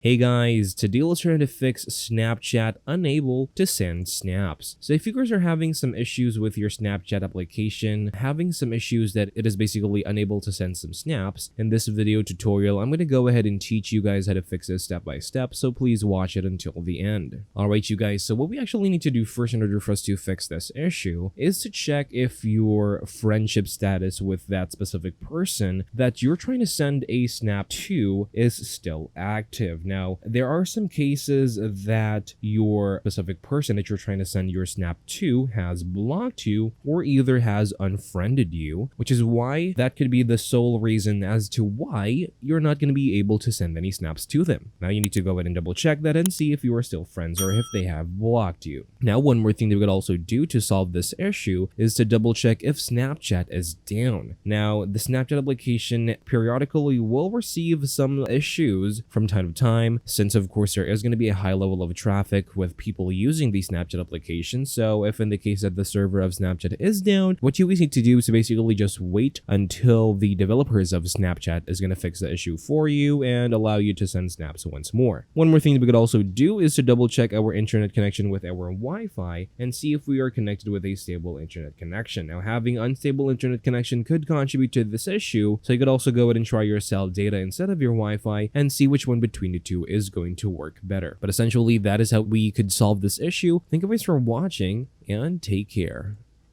Hey guys, today let's try to fix Snapchat unable to send snaps. So if you guys are having some issues with your Snapchat application, having some issues that it is basically unable to send some snaps, in this video tutorial, I'm going to go ahead and teach you guys how to fix this step by step, so please watch it until the end. Alright you guys, so what we actually need to do first in order for us to fix this issue is to check if your friendship status with that specific person that you're trying to send a snap to is still active. Now, there are some cases that your specific person that you're trying to send your snap to has blocked you or either has unfriended you, which is why that could be the sole reason as to why you're not going to be able to send any snaps to them. Now, you need to go ahead and double check that and see if you are still friends or if they have blocked you. Now, one more thing that we could also do to solve this issue is to double check if Snapchat is down. Now, the Snapchat application periodically will receive some issues from time to time, since of course there is going to be a high level of traffic with people using the Snapchat application. So if in the case that the server of Snapchat is down, what you always need to do is to basically just wait until the developers of Snapchat is going to fix the issue for you and allow you to send snaps once more. One more thing that we could also do is to double check our internet connection with our Wi-Fi and see if we are connected with a stable internet connection. Now, having unstable internet connection could contribute to this issue, so you could also go ahead and try your cell data instead of your Wi-Fi and see which one between the two is going to work better. But essentially, that is how we could solve this issue. Thank you guys for watching and take care.